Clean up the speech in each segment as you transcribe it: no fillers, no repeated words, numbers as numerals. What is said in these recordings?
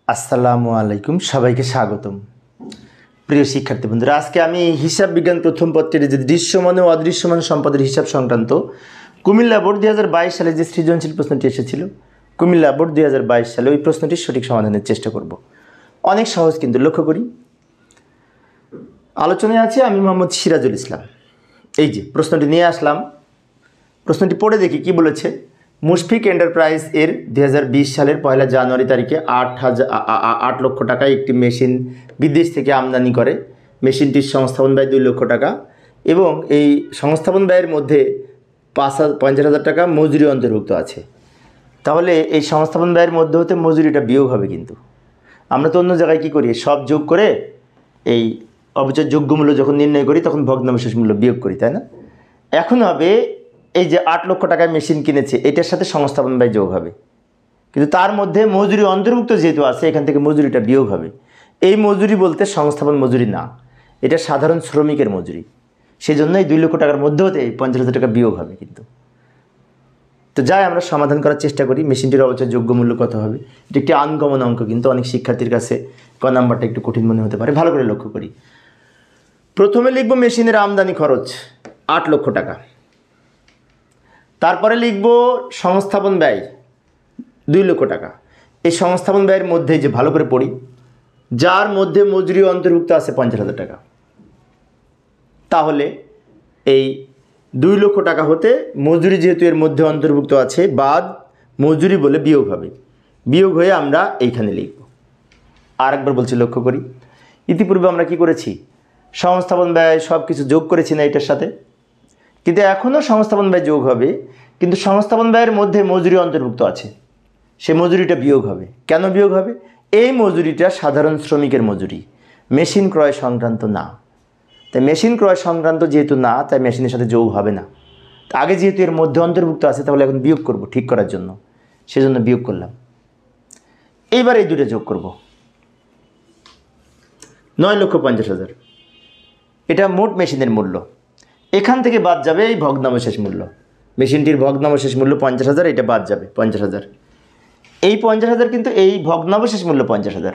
আসসালামু আলাইকুম, সবাইকে স্বাগতম। প্রিয় শিক্ষার্থী বন্ধুরা, আজকে আমি হিসাব বিজ্ঞান প্রথম পত্রের যে দৃশ্যমান ও অদৃশ্যমান সম্পদের হিসাব সংক্রান্ত কুমিল্লা বোর্ড 2022 সালে যে সৃজনশীল প্রশ্নটি এসেছিল, কুমিল্লা বোর্ড 2022 সালে ওই প্রশ্নটির সঠিক সমাধানের চেষ্টা করব। অনেক সহজ, কিন্তু লক্ষ্য করি। আলোচনায় আছে আমি মোহাম্মদ সিরাজুল ইসলাম। এই যে প্রশ্নটি নিয়ে আসলাম, প্রশ্নটি পড়ে দেখি কি বলেছে। মুশফিক এন্টারপ্রাইজ এর 2020 সালের 1 জানুয়ারি তারিখে 8 লক্ষ টাকায় একটি মেশিন বিদেশ থেকে আমদানি করে। মেশিনটির সংস্থাপন ব্যয় 2 লক্ষ টাকা এবং এই সংস্থাপন ব্যয়ের মধ্যে 50,000 টাকা মজুরি অন্তর্ভুক্ত আছে। তাহলে এই সংস্থাপন ব্যয়ের মধ্যে হতে মজুরিটা বিয়োগ হবে। কিন্তু আমরা তো অন্য জায়গায় কী করি, সব যোগ করে এই অবচয় যোগ্য মূল্য যখন নির্ণয় করি তখন ভগ্নাংশের মূল্য বিয়োগ করি, তাই না? এখন হবে এই যে 8 লক্ষ টাকায় মেশিন কিনেছে, এটার সাথে সংস্থাপন ব্যয় যোগ হবে, কিন্তু তার মধ্যে মজুরি অন্তর্ভুক্ত যেহেতু আছে এখান থেকে মজুরিটা বিয়োগ হবে। এই মজুরি বলতে সংস্থাপন মজুরি না, এটা সাধারণ শ্রমিকের মজুরি। সেই জন্য এই 2 লক্ষ টাকার মধ্যে হতে 50,000 টাকা বিয়োগ হবে। কিন্তু তো যাই আমরা সমাধান করার চেষ্টা করি। মেশিনটির অবচয় যোগ্য মূল্য কত হবে? এটা একটি আনকমন অঙ্ক, কিন্তু অনেক শিক্ষার্থীর কাছে ক নাম্বারটা একটু কঠিন মনে হতে পারে। ভালো করে লক্ষ্য করি। প্রথমে লিখব মেশিনের আমদানি খরচ 8 লক্ষ টাকা, তারপরে লিখব সংস্থাপন ব্যয় 2 লক্ষ টাকা। এই সংস্থাপন ব্যয়ের মধ্যে যে ভালো করে পড়ি, যার মধ্যে মজুরি অন্তর্ভুক্ত আছে 50,000 টাকা, তাহলে এই 2 লক্ষ টাকা হতে মজুরি যেহেতু এর মধ্যে অন্তর্ভুক্ত আছে বাদ মজুরি বলে বিয়োগ হবে। বিয়োগ হয়ে আমরা এইখানে লিখব। আরেকবার বলছি, লক্ষ্য করি। ইতিপূর্বে আমরা কি করেছি, সংস্থাপন ব্যয় সব কিছু যোগ করেছি না এটার সাথে, কিন্তু এখনও সংস্থাপন ব্যয় যোগ হবে, কিন্তু সংস্থাপন ব্যয়ের মধ্যে মজুরি অন্তর্ভুক্ত আছে, সে মজুরিটা বিয়োগ হবে। কেন বিয়োগ হবে? এই মজুরিটা সাধারণ শ্রমিকের মজুরি, মেশিন ক্রয় সংক্রান্ত না। তাই মেশিন ক্রয় সংক্রান্ত যেহেতু না, তাই মেশিনের সাথে যোগ হবে না। আগে যেহেতু এর মধ্যে অন্তর্ভুক্ত আছে, তাহলে এখন বিয়োগ করব ঠিক করার জন্য, সেজন্য বিয়োগ করলাম। এইবার এই দুটো যোগ করব, 9,50,000। এটা মোট মেশিনের মূল্য। এখান থেকে বাদ যাবে এই ভগ্নাবশেষ মূল্য। মেশিনটির ভগ্নাবশেষ মূল্য 50,000, এটা বাদ যাবে 50,000। এই 50,000 কিন্তু এই ভগ্নাবশেষ মূল্য 50,000।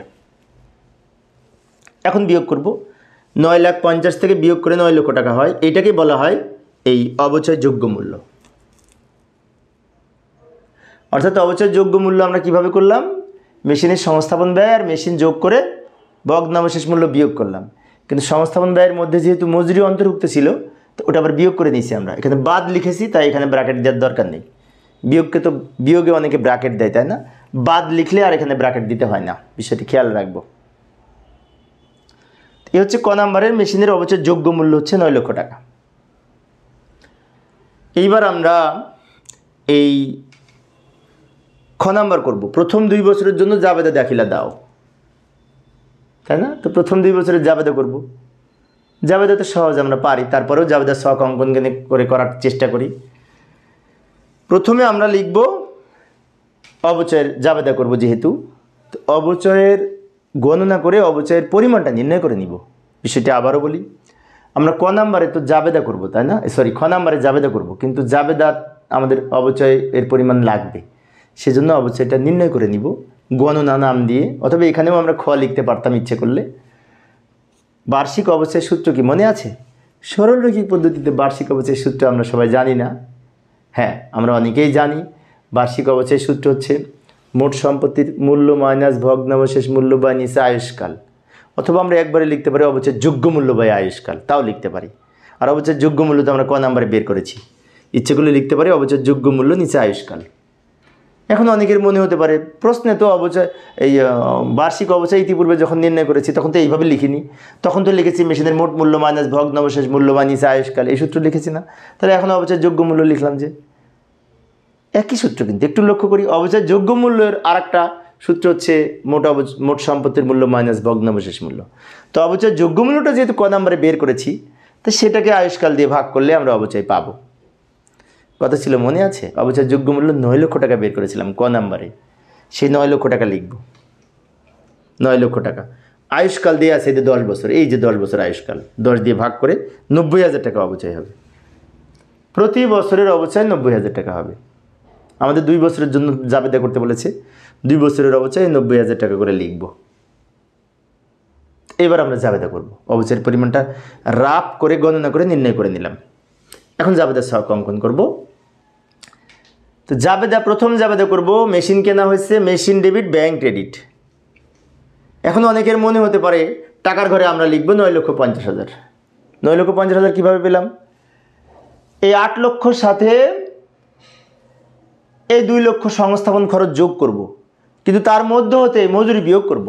এখন বিয়োগ করব। 9,50,000 থেকে বিয়োগ করে 9 লক্ষ টাকা হয়। এইটাকে বলা হয় এই অবচয় যোগ্য মূল্য। অর্থাৎ অবচয় যোগ্য মূল্য আমরা কিভাবে করলাম? মেশিনের সংস্থাপন ব্যয় আর মেশিন যোগ করে ভগ্নাবশেষ মূল্য বিয়োগ করলাম। কিন্তু সংস্থাপন ব্যয়ের মধ্যে যেহেতু মজুরি অন্তর্ভুক্ত ছিল, তো ওটা আবার বিয়োগ করে নিয়েছি আমরা। এখানে বাদ লিখেছি, তাই এখানে ব্র্যাকেট দেওয়ার দরকার নেই। বিয়োগকে তো বিয়োগে অনেকে ব্র্যাকেট দেয়, তাই না? বাদ লিখলে আর এখানে ব্র্যাকেট দিতে হয় না, বিষয়টি খেয়াল রাখবো। এই হচ্ছে ক নাম্বারের মেশিনের অবচয় যোগ্য মূল্য হচ্ছে 9 লক্ষ টাকা। এইবার আমরা এই খ নাম্বার করব। প্রথম 2 বছরের জন্য জাবেদা দাখিলা দাও, তাই না? তো প্রথম 2 বছরের জাবেদা করব। জাবেদা তো সহজ, আমরা পারি, তারপরেও জাবেদা ছক অঙ্কন করে করার চেষ্টা করি। প্রথমে আমরা লিখব অবচয়ের জাবেদা করব, যেহেতু তো অবচয়ের গণনা করে অবচয়ের পরিমাণটা নির্ণয় করে নিব। বিষয়টি আবারও বলি, আমরা ক নাম্বারে তো জাবেদা করব, তাই না? খ নাম্বারে জাবেদা করব, কিন্তু জাবেদা আমাদের অবচয়ের পরিমাণ লাগবে, সেজন্য অবচয়টা নির্ণয় করে নিব গণনা নাম দিয়ে। অথবা এখানেও আমরা খ লিখতে পারতাম ইচ্ছে করলে। বার্ষিক অবচয়ের সূত্র কি মনে আছে? সরলরৈখিক পদ্ধতিতে বার্ষিক অবচয়ের সূত্র আমরা সবাই জানি না? হ্যাঁ, আমরা অনেকেই জানি। বার্ষিক অবচয়ের সূত্র হচ্ছে মোট সম্পত্তির মূল্য মাইনাস ভগ্নাবশেষ মূল্য বাই নিচে আয়ুষ্কাল। অথবা আমরা একবারে লিখতে পারি অবচয়ের যোগ্য মূল্য বাই আয়ুষ্কাল, তাও লিখতে পারি। আর অবচয়ের যোগ্য মূল্য তো আমরা ক নাম্বারে বের করেছি। ইচ্ছে করলে লিখতে পারি অবচয়ের যোগ্য মূল্য নিচে আয়ুষ্কাল। এখন অনেকের মনে হতে পারে প্রশ্নে তো অবচয় এই বার্ষিক অবচয় ইতিপূর্বে যখন নির্ণয় করেছি তখন তো এইভাবে লিখিনি, তখন তো লিখেছি মেশিনের মোট মূল্য মাইনাস ভগ্নাবশেষ মূল্য বা নিচে আয়ুষ্কাল, এই সূত্র লিখেছি না? তাহলে এখন অবচয় যোগ্য মূল্য লিখলাম, যে একই সূত্র। কিন্তু একটু লক্ষ্য করি, অবচয় যোগ্য মূল্যের আরেকটা সূত্র হচ্ছে মোট সম্পত্তির মূল্য মাইনাস ভগ্নাবশেষ মূল্য। তো অবচয় যোগ্য মূল্যটা যেহেতু ক নাম্বারে বের করেছি, তো সেটাকে আয়ুষ্কাল দিয়ে ভাগ করলে আমরা অবচয় পাবো। কথা ছিল মনে আছে? অবচয় যোগ্য মূল্য 9 লক্ষ টাকা বের করেছিলাম ক নাম্বারে, সেই 9 লক্ষ টাকা লিখব। 9 লক্ষ টাকা আয়ুষ্কাল দিয়ে আছে, এই যে 10 বছর, এই যে 10 বছর আয়ুষ্কাল, 10 দিয়ে ভাগ করে 90,000 টাকা অবচয় হবে। প্রতি বছরের অবচয় 90,000 টাকা হবে। আমাদের 2 বছরের জন্য জাবেদা করতে বলেছে, 2 বছরের অবচয় 90,000 টাকা করে লিখব। এবার আমরা জাবেদা করব। অবচয়ের পরিমাণটা রাফ করে গণনা করে নির্ণয় করে নিলাম। এখন জাবেদা ছক অঙ্কন করব। তো জাবেদা, প্রথম জাবেদা করব, মেশিন কেনা হয়েছে, মেশিন ডেবিট ব্যাংক ক্রেডিট। এখন অনেকের মনে হতে পারে টাকার ঘরে আমরা লিখব 9,50,000। 9,50,000 কীভাবে পেলাম? এই 8 লক্ষর সাথে এই 2 লক্ষ সংস্থাপন খরচ যোগ করব, কিন্তু তার মধ্য হতে মজুরি বিয়োগ করব।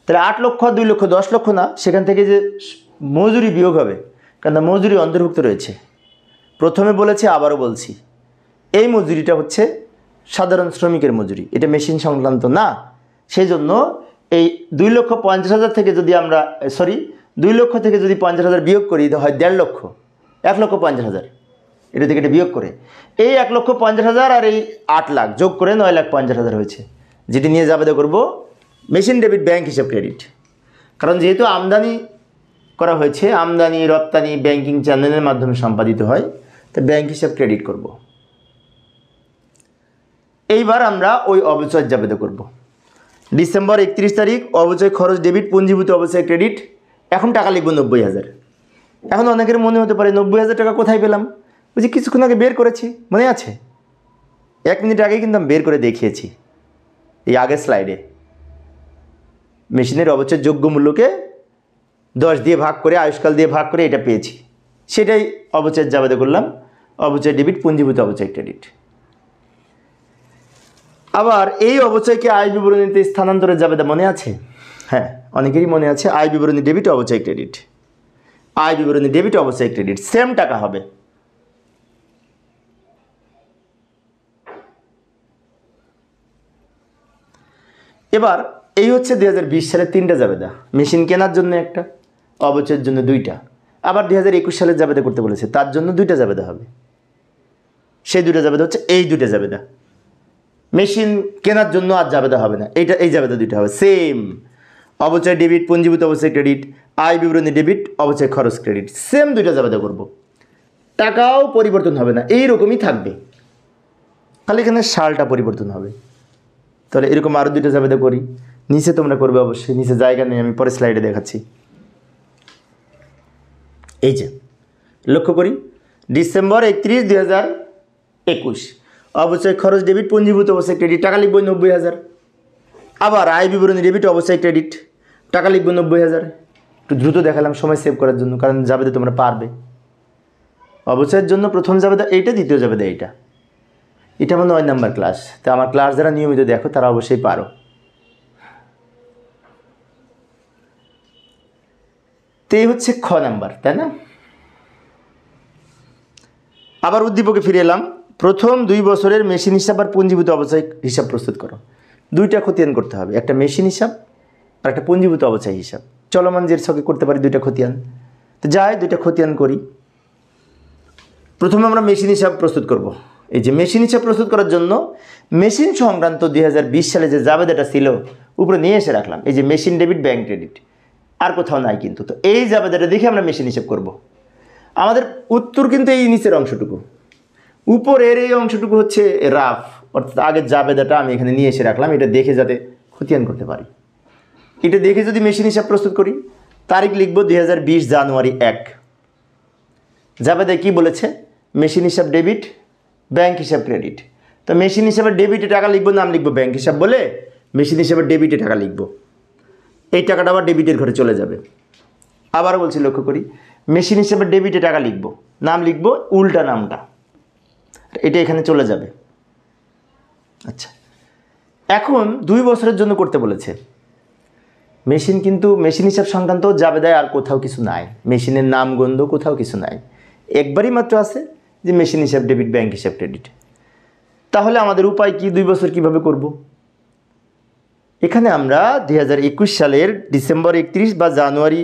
তাহলে 8 লক্ষ আর 2 লক্ষ 10 লক্ষ না, সেখান থেকে যে মজুরি বিয়োগ হবে, কারণ মজুরি অন্তর্ভুক্ত রয়েছে। প্রথমে বলেছি, আবারও বলছি, এই মজুরিটা হচ্ছে সাধারণ শ্রমিকের মজুরি, এটা মেশিন সংক্রান্ত না। সেই জন্য এই 2,50,000 থেকে যদি আমরা 2 লক্ষ থেকে যদি 50,000 বিয়োগ করি, তো হয় 1.5 লক্ষ, 1,50,000। এটা থেকে এটা বিয়োগ করে এই 1,50,000 আর এই 8 লাখ যোগ করে 9,50,000 হয়েছে, যেটি নিয়ে জাবেদা করব মেশিন ডেবিট ব্যাংক হিসাব ক্রেডিট। কারণ যেহেতু আমদানি করা হয়েছে, আমদানি রপ্তানি ব্যাংকিং চ্যানেলের মাধ্যমে সম্পাদিত হয়, তো ব্যাংক হিসাব ক্রেডিট করব। এইবার আমরা ওই অবচয় জাবেদা করব। ডিসেম্বর 31 তারিখ অবচয় খরচ ডেবিট, পুঞ্জীভূত অবচয় ক্রেডিট। এখন টাকা লিখব 90,000। এখন অনেকের মনে হতে পারে 90,000 টাকা কোথায় পেলাম? বুঝি কিছুক্ষণ আগে বের করেছি, মনে আছে? 1 মিনিট আগেই কিন্তু আমি বের করে দেখিয়েছি এই আগের স্লাইডে। মেশিনের অবচয় যোগ্য মূল্যকে 10 দিয়ে ভাগ করে, আয়ুষ্কাল দিয়ে ভাগ করে এটা পেয়েছি, সেটাই অবচয়ের জাবেদা করলাম। অবচয় ডেবিট, পুঞ্জীভূত অবচয় ক্রেডিট। আবার এই অবচয়কে আয় বিবরণীতে স্থানান্তরের জাবেদা মনে আছে? হ্যাঁ, অনেকেরই মনে আছে। আয় বিবরণী ডেবিট, অবচয় ক্রেডিট। আয় বিবরণী ডেবিট, অবচয় ক্রেডিট সেম টাকা হবে। এবার এই হচ্ছে 2020 সালের 3টা জাবেদা। মেশিন কেনার জন্য একটা, অবচয়ের জন্য 2টা। আবার 2021 সালের জাবেদা করতে বলেছে, তার জন্য 2টা জাবেদা হবে। সেই 2টা জাবেদা হচ্ছে এই 2টা জাবেদা। মেশিন কেনার জন্য আর জাবেদা হবে না, এই জাবেদা 2টা হবে সেম। অবচয় ডেবিট, পুঞ্জীভূত অবচয় ক্রেডিট, আয় বিবরণী ডেবিট, অবচয় খরচ ক্রেডিট, সেম 2টা জাবেদা করব। টাকাও পরিবর্তন হবে না, এইরকমই থাকবে, খালি এখানে সালটা পরিবর্তন হবে। তাহলে এরকম আরও 2টা জাবেদা করি। নিচে তোমরা করবে অবশ্যই, নিচে জায়গা নেই, আমি পরে স্লাইডে দেখাচ্ছি। এই যে লক্ষ্য করি, ডিসেম্বর 31, 2021 অবচয় খরচ ডেবিট, পুঞ্জীভূত অবচয় ক্রেডিট, টাকা লিখব 90,000। আবার আয় বিবরণী ডেবিট, অবচয় ক্রেডিট, টাকা লিখব 90,000। একটু দ্রুত দেখালাম সময় সেভ করার জন্য, কারণ জাবেদা তোমরা পারবে। অবচয়ের জন্য প্রথম জাবেদা এইটা, দ্বিতীয় জাবেদা এইটা। এটা আমার 9 নাম্বার ক্লাস, তো আমার ক্লাস যারা নিয়মিত দেখো তারা অবশ্যই পারো। তো এই হচ্ছে খ নাম্বার, তাই না? আবার উদ্দীপকে ফিরে এলাম। প্রথম 2 বছরের মেশিন হিসাব আর পুঞ্জীভূত অবচয় হিসাব প্রস্তুত করো। 2টা খতিয়ান করতে হবে, একটা মেশিন হিসাব আর একটা পুঞ্জীভূত অবচয় হিসাব। চলমান জের ছকে করতে পারি 2টা খতিয়ান। তো যাই 2টা খতিয়ান করি। প্রথমে আমরা মেশিন হিসাব প্রস্তুত করব। এই যে মেশিন হিসাব প্রস্তুত করার জন্য মেশিন সংক্রান্ত 2020 সালে যে জাবেদাটা ছিল উপরে নিয়ে এসে রাখলাম। এই যে মেশিন ডেবিট ব্যাংক ক্রেডিট, আর কোথাও নাই কিন্তু। তো এই জাবেদাটা দেখে আমরা মেশিন হিসাব করব। আমাদের উত্তর কিন্তু এই নিচের অংশটুকু, উপরের এই অংশটুকু হচ্ছে রাফ, অর্থাৎ আগের জাবেদাটা আমি এখানে নিয়ে এসে রাখলাম, এটা দেখে যাতে খতিয়ান করতে পারি। এটা দেখে যদি মেশিন হিসাব প্রস্তুত করি, তারিখ লিখব 2020 জানুয়ারি 1। জাবেদায় কি বলেছে? মেশিন হিসাব ডেবিট, ব্যাংক হিসাব ক্রেডিট। তো মেশিন হিসাবে ডেবিটে টাকা লিখব, নাম লিখব ব্যাংক হিসাব বলে, মেশিন হিসাবে ডেবিটে টাকা লিখব। এই টাকাটা আবার ডেবিটের ঘরে চলে যাবে। আবার বলছি, লক্ষ্য করি, মেশিন হিসাবে ডেবিটে টাকা লিখব, নাম লিখব উল্টা নামটা, এটা এখানে চলে যাবে। আচ্ছা, এখন 2 বছরের জন্য করতে বলেছে। মেশিন কিন্তু মেশিন হিসাব সংক্রান্ত জাবেদায় আর কোথাও কিছু নাই, মেশিনের নাম গন্ধ কোথাও কিছু নাই, একবারই মাত্র আছে যে মেশিন হিসাব ডেবিট, ব্যাংক হিসাব ক্রেডিট। তাহলে আমাদের উপায় কি? 2 বছর কিভাবে করব? এখানে আমরা 2021 সালের ডিসেম্বর 31 বা জানুয়ারি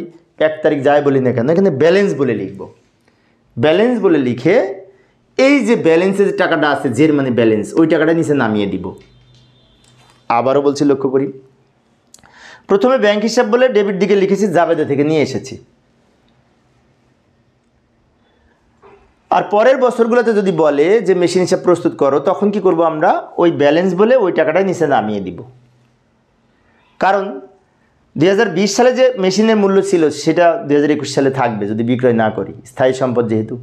1 তারিখ যাই বলি না কেন, এখানে ব্যালেন্স বলে লিখব। ব্যালেন্স বলে লিখে এই যে ব্যালেন্সের যে টাকাটা আছে, জের মানে ব্যালেন্স, ওই টাকাটা নিচে নামিয়ে দিব। আবারও বলছি, লক্ষ্য করি, প্রথমে ব্যাংক হিসাব বলে ডেবিট দিকে লিখেছি, জাবেদা থেকে নিয়ে এসেছি। আর পরের বছরগুলোতে যদি বলে যে মেশিন হিসাব প্রস্তুত করো, তখন কি করব আমরা? ওই ব্যালেন্স বলে ওই টাকাটাই নিচে নামিয়ে দিব। কারণ 2020 সালে যে মেশিনের মূল্য ছিল সেটা 2021 সালে থাকবে যদি বিক্রয় না করি, স্থায়ী সম্পদ যেহেতু,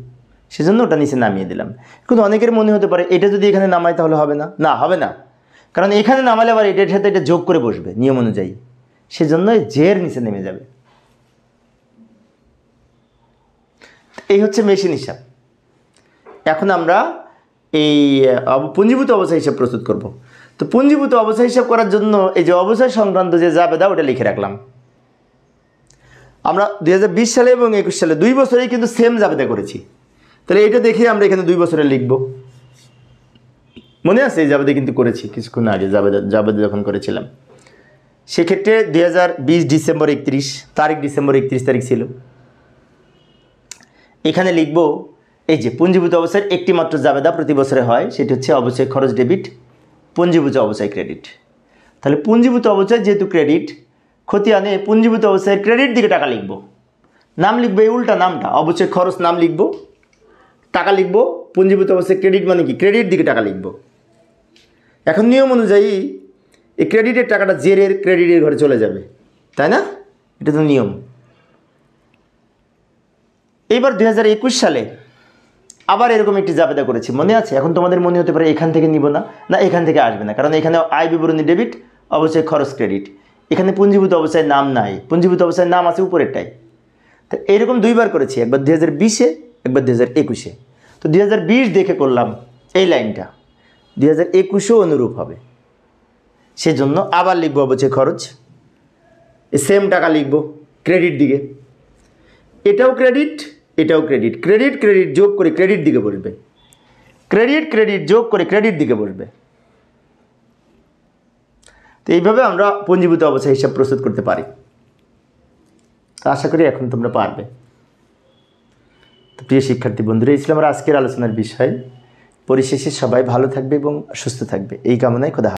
সেজন্য ওটা নিচে নামিয়ে দিলাম। কিন্তু অনেকের মনে হতে পারে এটা যদি এখানে নামাই তাহলে হবে না। না, হবে না, কারণ এখানে নামালে আবার এটার সাথে এটা যোগ করে বসবে নিয়ম অনুযায়ী, সেজন্য জের নিচে নেমে যাবে। এই হচ্ছে মেশিন হিসাব। এখন আমরা এই পুঞ্জীভূত অবস্থা হিসাব প্রস্তুত করব। তো পুঞ্জীভূত অবস্থা হিসাব করার জন্য এই যে অবস্থা সংক্রান্ত যে জাবেদা ওটা লিখে রাখলাম। আমরা 2020 সালে এবং 21 সালে 2 বছরেই কিন্তু সেম জাবেদা করেছি। তাহলে এটা দেখে আমরা এখানে 2 বছরে লিখব। মনে আছে এই জাবেদা কিন্তু করেছি কিছুক্ষণ আগে, জাবেদা যখন করেছিলাম সেক্ষেত্রে 2020 ডিসেম্বর 31 তারিখ, ডিসেম্বর 31 তারিখ ছিল। এখানে লিখব এই যে পুঞ্জীভূত অবস্থায় একটি মাত্র জাবেদা প্রতি বছরে হয়, সেটি হচ্ছে অবশ্যই খরচ ডেবিট, পুঞ্জীভূত অবস্থায় ক্রেডিট। তাহলে পুঞ্জীভূত অবস্থায় যেহেতু ক্রেডিট, খতিয়ানে পুঞ্জীভূত অবস্থায় ক্রেডিট দিকে টাকা লিখব। নাম লিখবো এই উল্টা নামটা, অবশ্যই খরচ নাম লিখব, টাকা লিখব। পুঞ্জীভূত অবস্থায় ক্রেডিট মানে কি? ক্রেডিট দিকে টাকা লিখব। এখন নিয়ম অনুযায়ী এই ক্রেডিটের টাকাটা জেরের ক্রেডিটের ঘরে চলে যাবে, তাই না? এটা তো নিয়ম। এইবার 2021 সালে আবার এরকম একটি জাবেদা করেছি, মনে আছে? এখন তোমাদের মনে হতে পারে এখান থেকে নিব না, না এখান থেকে আসবে না, কারণ এখানে আয় বিবরণী ডেবিট, অবশ্যই খরচ ক্রেডিট। এখানে পুঞ্জীভূত অবস্থায় নাম নাই, পুঞ্জীভূত অবস্থায় নাম আছে উপরেরটাই। তো এইরকম 2 বার করেছি, একবার 2020-এ, একবার 2021-এ। তো 2020 দেখে করলাম এই লাইনটা, 2021-এও অনুরূপ হবে, সেজন্য আবার লিখবো অবশ্যই খরচ, সেম টাকা লিখব ক্রেডিট দিকে। এটাও ক্রেডিট, এটাও ক্রেডিট, ক্রেডিট ক্রেডিট যোগ করে ক্রেডিট দিকে বসবে, ক্রেডিট ক্রেডিট যোগ করে ক্রেডিট দিকে বসবে। তো এইভাবে আমরা পুঞ্জীভূত অবস্থা হিসাব প্রস্তুত করতে পারি। আশা করি এখন তোমরা পারবে। তো প্রিয় শিক্ষার্থী বন্ধুরা, এই ছিল আমার আজকের আলোচনার বিষয়। পরিশেষে সবাই ভালো থাকবে এবং সুস্থ থাকবে এই কামনায় খোদা।